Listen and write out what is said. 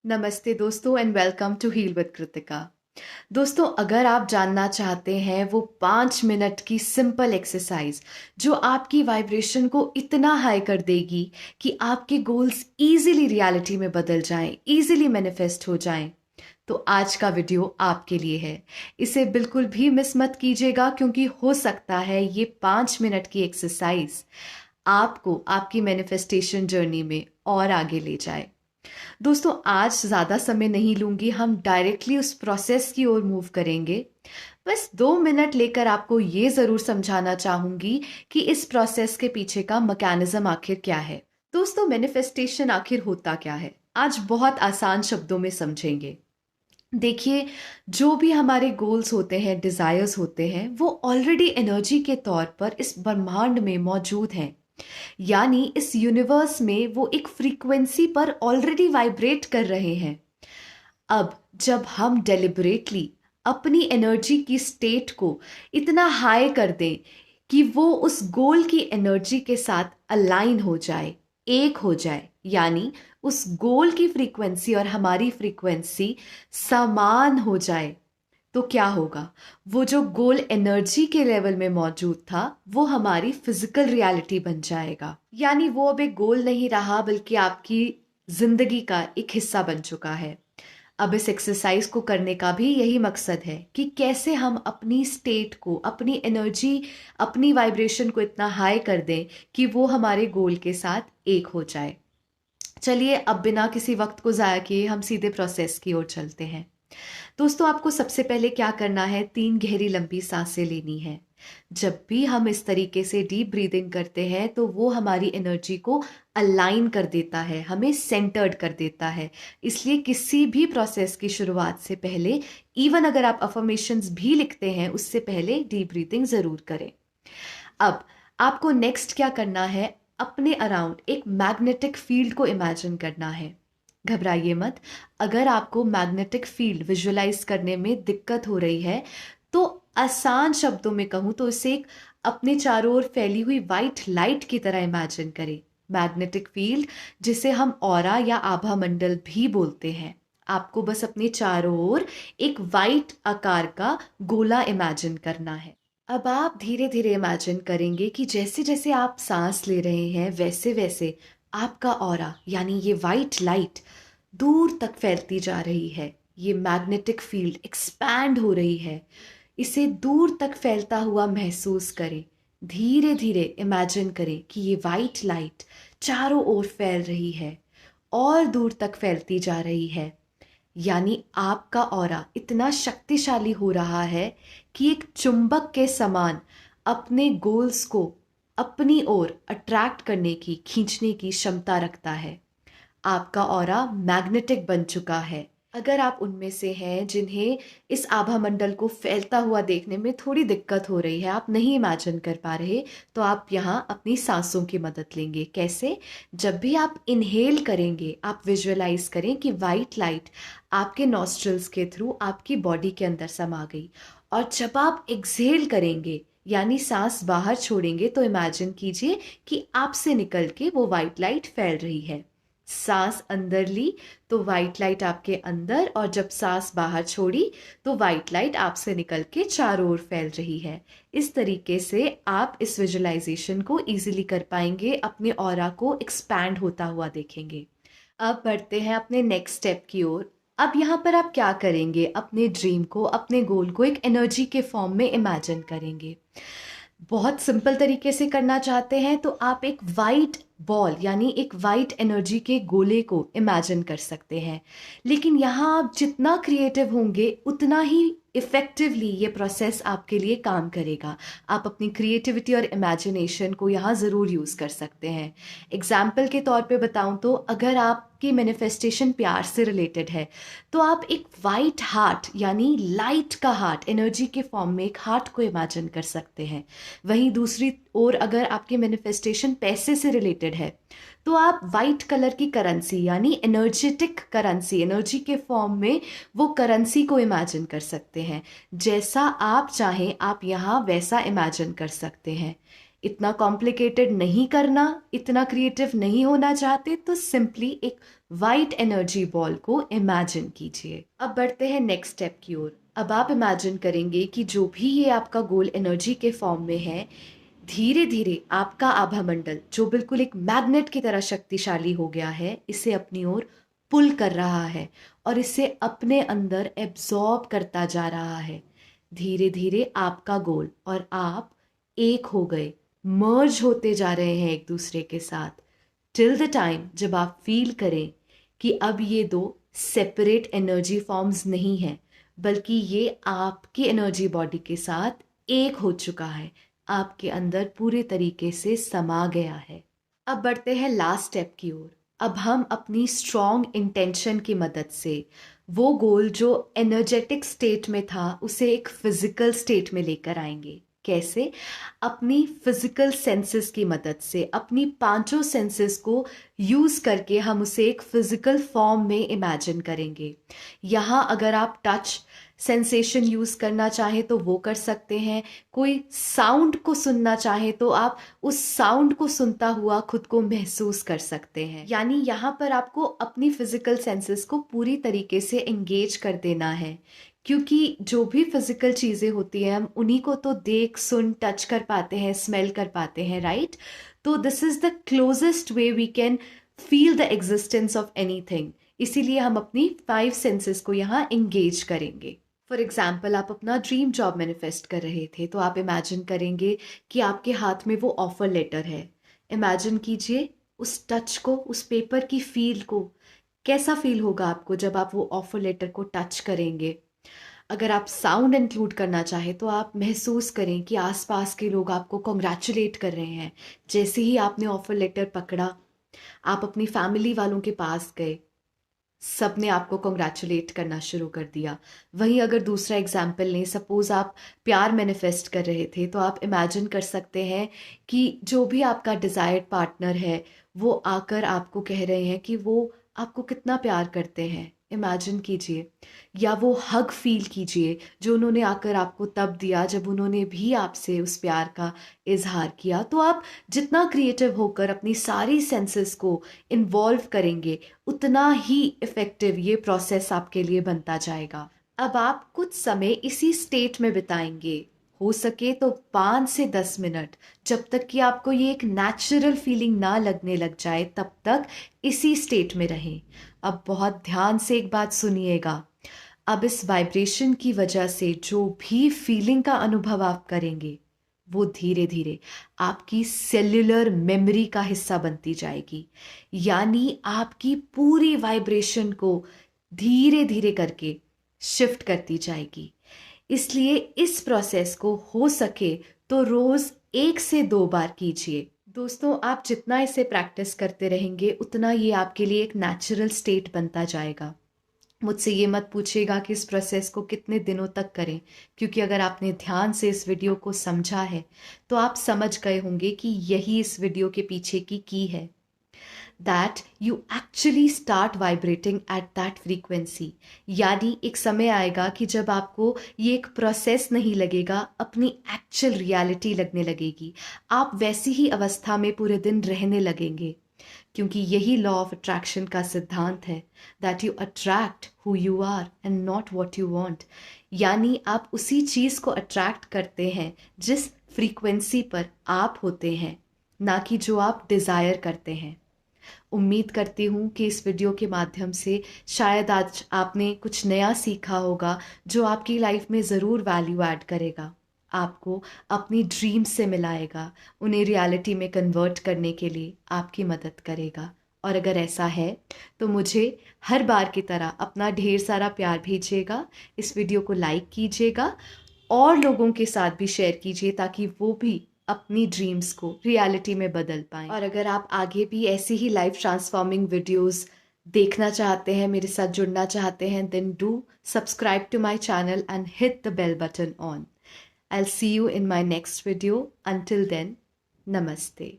नमस्ते दोस्तों and welcome to heal with Kritika. दोस्तों, अगर आप जानना चाहते हैं वो 5 मिनट की सिंपल एक्सरसाइज जो आपकी वाइब्रेशन को इतना हाई कर देगी कि आपके गोल्स इजीली रियलिटी में बदल जाएं, इजीली मैनिफेस्ट हो जाएं, तो आज का वीडियो आपके लिए है। इसे बिल्कुल भी मिस मत कीजिएगा क्योंकि हो सकता है ये 5 मिनट की एक्सरसाइज आपको आपकी मैनिफेस्टेशन जर्नी में और आगे ले जाए। दोस्तों, आज ज़्यादा समय नहीं लूंगी, हम डायरेक्टली उस प्रोसेस की ओर मूव करेंगे। बस 2 मिनट लेकर आपको ये ज़रूर समझाना चाहूंगी कि इस प्रोसेस के पीछे का मैकेनिज्म आखिर क्या है। दोस्तों, मैनिफेस्टेशन आखिर होता क्या है, आज बहुत आसान शब्दों में समझेंगे। देखिए, जो भी हमारे गोल्स होते हैं, डिज़ायर्स होते हैं, वो ऑलरेडी एनर्जी के तौर पर इस ब्रह्मांड में मौजूद हैं। यानी इस यूनिवर्स में वो एक फ्रीक्वेंसी पर ऑलरेडी वाइब्रेट कर रहे हैं। अब जब हम डेलिबरेटली अपनी एनर्जी की स्टेट को इतना हाई कर दें कि वो उस गोल की एनर्जी के साथ अलाइन हो जाए, एक हो जाए, यानी उस गोल की फ्रीक्वेंसी और हमारी फ्रीक्वेंसी समान हो जाए, तो क्या होगा? वो जो गोल एनर्जी के लेवल में मौजूद था वो हमारी फिजिकल रियलिटी बन जाएगा। यानी वो अब एक गोल नहीं रहा बल्कि आपकी जिंदगी का एक हिस्सा बन चुका है। अब इस एक्सरसाइज को करने का भी यही मकसद है कि कैसे हम अपनी स्टेट को, अपनी एनर्जी, अपनी वाइब्रेशन को इतना हाई कर दें कि वो हमारे गोल के साथ एक हो जाए। चलिए, अब बिना किसी वक्त को ज़ाया किए हम सीधे प्रोसेस की ओर चलते हैं। दोस्तों, आपको सबसे पहले क्या करना है, 3 गहरी लंबी सांसें लेनी है। जब भी हम इस तरीके से डीप ब्रीदिंग करते हैं तो वो हमारी एनर्जी को अलाइन कर देता है, हमें सेंटर्ड कर देता है। इसलिए किसी भी प्रोसेस की शुरुआत से पहले, इवन अगर आप अफर्मेशंस भी लिखते हैं, उससे पहले डीप ब्रीदिंग ज़रूर करें। अब आपको नेक्स्ट क्या करना है, अपने अराउंड एक मैग्नेटिक फील्ड को इमेजिन करना है। घबराइए मत। अगर आपको मैग्नेटिक फील्ड विजुअलाइज करने में दिक्कत हो रही है तो आसान शब्दों में कहूं तो इसे एक अपने चारों ओर फैली हुई वाइट लाइट की तरह इमेजिन करें। मैग्नेटिक फील्ड, जिसे हम ऑरा या आभा मंडल भी बोलते हैं। आपको बस अपने चारों ओर एक वाइट आकार का गोला इमेजिन करना है। अब आप धीरे धीरे इमेजिन करेंगे कि जैसे जैसे आप सांस ले रहे हैं वैसे वैसे आपका ऑरा यानी ये वाइट लाइट दूर तक फैलती जा रही है। ये मैग्नेटिक फील्ड एक्सपैंड हो रही है। इसे दूर तक फैलता हुआ महसूस करें। धीरे धीरे इमेजिन करें कि ये वाइट लाइट चारों ओर फैल रही है और दूर तक फैलती जा रही है। यानी आपका ऑरा इतना शक्तिशाली हो रहा है कि एक चुंबक के समान अपने गोल्स को अपनी ओर अट्रैक्ट करने की, खींचने की क्षमता रखता है। आपका ऑरा मैग्नेटिक बन चुका है। अगर आप उनमें से हैं जिन्हें इस आभा मंडल को फैलता हुआ देखने में थोड़ी दिक्कत हो रही है, आप नहीं इमेजिन कर पा रहे, तो आप यहाँ अपनी सांसों की मदद लेंगे। कैसे? जब भी आप इनहेल करेंगे, आप विजुअलाइज करें कि वाइट लाइट आपके नॉस्ट्रल्स के थ्रू आपकी बॉडी के अंदर समा गई, और जब आप एक्सहेल करेंगे यानी सांस बाहर छोड़ेंगे तो इमेजिन कीजिए कि आपसे निकल के वो वाइट लाइट फैल रही है। सांस अंदर ली तो वाइट लाइट आपके अंदर, और जब सांस बाहर छोड़ी तो वाइट लाइट आपसे निकल के चारों ओर फैल रही है। इस तरीके से आप इस विजुअलाइजेशन को इजीली कर पाएंगे, अपने ऑरा को एक्सपैंड होता हुआ देखेंगे। अब बढ़ते हैं अपने नेक्स्ट स्टेप की ओर। अब यहाँ पर आप क्या करेंगे, अपने ड्रीम को, अपने गोल को एक एनर्जी के फॉर्म में इमेजिन करेंगे। बहुत सिंपल तरीके से करना चाहते हैं तो आप एक वाइट बॉल यानी एक वाइट एनर्जी के गोले को इमेजिन कर सकते हैं। लेकिन यहाँ आप जितना क्रिएटिव होंगे उतना ही इफ़ेक्टिवली ये प्रोसेस आपके लिए काम करेगा। आप अपनी क्रिएटिविटी और इमेजिनेशन को यहाँ ज़रूर यूज़ कर सकते हैं। एग्जाम्पल के तौर पे बताऊँ तो अगर आपकी मैनिफेस्टेशन प्यार से रिलेटेड है तो आप एक वाइट हार्ट यानी लाइट का हार्ट, एनर्जी के फॉर्म में एक हार्ट को इमेजिन कर सकते हैं। वहीं दूसरी ओर अगर आपकी मैनिफेस्टेशन पैसे से रिलेटेड है तो आप वाइट कलर की करेंसी यानी एनर्जेटिक करेंसी, एनर्जी के फॉर्म में वो करेंसी को इमेजिन कर सकते हैं। जैसा आप चाहें आप यहाँ वैसा इमेजिन कर सकते हैं। इतना कॉम्प्लिकेटेड नहीं करना, इतना क्रिएटिव नहीं होना चाहते तो सिंपली एक वाइट एनर्जी बॉल को इमेजिन कीजिए। अब बढ़ते हैं नेक्स्ट स्टेप की ओर। अब आप इमेजिन करेंगे कि जो भी ये आपका गोल एनर्जी के फॉर्म में है, धीरे धीरे आपका आभा मंडल जो बिल्कुल एक मैग्नेट की तरह शक्तिशाली हो गया है, इसे अपनी ओर पुल कर रहा है और इसे अपने अंदर एब्जॉर्ब करता जा रहा है। धीरे धीरे आपका गोल और आप एक हो गए, मर्ज होते जा रहे हैं एक दूसरे के साथ, टिल द टाइम जब आप फील करें कि अब ये दो सेपरेट एनर्जी फॉर्म्स नहीं हैं, बल्कि ये आपकी एनर्जी बॉडी के साथ एक हो चुका है, आपके अंदर पूरे तरीके से समा गया है। अब बढ़ते हैं लास्ट स्टेप की ओर। अब हम अपनी स्ट्रॉन्ग इंटेंशन की मदद से वो गोल जो एनर्जेटिक स्टेट में था उसे एक फिजिकल स्टेट में लेकर आएंगे। कैसे? अपनी फिजिकल सेंसेस की मदद से, अपनी पांचों सेंसेस को यूज करके हम उसे एक फिजिकल फॉर्म में इमेजिन करेंगे। यहाँ अगर आप टच सेंसेशन यूज करना चाहें तो वो कर सकते हैं, कोई साउंड को सुनना चाहे तो आप उस साउंड को सुनता हुआ खुद को महसूस कर सकते हैं। यानी यहाँ पर आपको अपनी फिजिकल सेंसेस को पूरी तरीके से एंगेज कर देना है, क्योंकि जो भी फिजिकल चीज़ें होती हैं हम उन्हीं को तो देख सुन टच कर पाते हैं, स्मेल कर पाते हैं, राइट? तो this is the closest way we can feel the existence of anything. इसीलिए हम अपनी 5 सेंसेस को यहाँ एंगेज करेंगे। फॉर एग्जाम्पल, आप अपना ड्रीम जॉब मैनिफेस्ट कर रहे थे तो आप इमेजिन करेंगे कि आपके हाथ में वो ऑफर लेटर है। इमेजिन कीजिए उस टच को, उस पेपर की फील को। कैसा फील होगा आपको जब आप वो ऑफर लेटर को टच करेंगे? अगर आप साउंड इंक्लूड करना चाहें तो आप महसूस करें कि आसपास के लोग आपको कॉन्ग्रेचुलेट कर रहे हैं। जैसे ही आपने ऑफर लेटर पकड़ा, आप अपनी फैमिली वालों के पास गए, सब ने आपको कॉन्ग्रेचुलेट करना शुरू कर दिया। वहीं अगर दूसरा एग्जाम्पल लें, सपोज आप प्यार मैनिफेस्ट कर रहे थे तो आप इमेजिन कर सकते हैं कि जो भी आपका डिज़ायर्ड पार्टनर है वो आकर आपको कह रहे हैं कि वो आपको कितना प्यार करते हैं। इमेजिन कीजिए, या वो हग फील कीजिए जो उन्होंने आकर आपको तब दिया जब उन्होंने भी आपसे उस प्यार का इजहार किया। तो आप जितना क्रिएटिव होकर अपनी सारी सेंसेस को इन्वॉल्व करेंगे, उतना ही इफेक्टिव ये प्रोसेस आपके लिए बनता जाएगा। अब आप कुछ समय इसी स्टेट में बिताएंगे, हो सके तो 5 से 10 मिनट, जब तक कि आपको ये एक नेचुरल फीलिंग ना लगने लग जाए तब तक इसी स्टेट में रहें। अब बहुत ध्यान से एक बात सुनिएगा। अब इस वाइब्रेशन की वजह से जो भी फीलिंग का अनुभव आप करेंगे वो धीरे धीरे आपकी सेल्यूलर मेमोरी का हिस्सा बनती जाएगी। यानी आपकी पूरी वाइब्रेशन को धीरे धीरे करके शिफ्ट करती जाएगी। इसलिए इस प्रोसेस को हो सके तो रोज 1 से 2 बार कीजिए। दोस्तों, आप जितना इसे प्रैक्टिस करते रहेंगे उतना ये आपके लिए एक नेचुरल स्टेट बनता जाएगा। मुझसे ये मत पूछिएगा कि इस प्रोसेस को कितने दिनों तक करें, क्योंकि अगर आपने ध्यान से इस वीडियो को समझा है तो आप समझ गए होंगे कि यही इस वीडियो के पीछे की की है, that you actually start vibrating at that frequency। यानी एक समय आएगा कि जब आपको ये एक प्रोसेस नहीं लगेगा, अपनी एक्चुअल रियलिटी लगने लगेगी। आप वैसी ही अवस्था में पूरे दिन रहने लगेंगे, क्योंकि यही लॉ ऑफ अट्रैक्शन का सिद्धांत है, that you attract who you are and not what you want. यानी आप उसी चीज़ को अट्रैक्ट करते हैं जिस फ्रीक्वेंसी पर आप होते हैं, ना कि जो आप डिज़ायर करते हैं। उम्मीद करती हूँ कि इस वीडियो के माध्यम से शायद आज आपने कुछ नया सीखा होगा जो आपकी लाइफ में ज़रूर वैल्यू ऐड करेगा, आपको अपनी ड्रीम्स से मिलाएगा, उन्हें रियलिटी में कन्वर्ट करने के लिए आपकी मदद करेगा। और अगर ऐसा है तो मुझे हर बार की तरह अपना ढेर सारा प्यार भेजिएगा, इस वीडियो को लाइक कीजिएगा और लोगों के साथ भी शेयर कीजिए ताकि वो भी अपनी ड्रीम्स को रियलिटी में बदल पाएं। और अगर आप आगे भी ऐसी ही लाइफ ट्रांसफॉर्मिंग वीडियोस देखना चाहते हैं, मेरे साथ जुड़ना चाहते हैं, then do subscribe to my channel and hit the bell button on. I'll see you in my next video. Until then, namaste.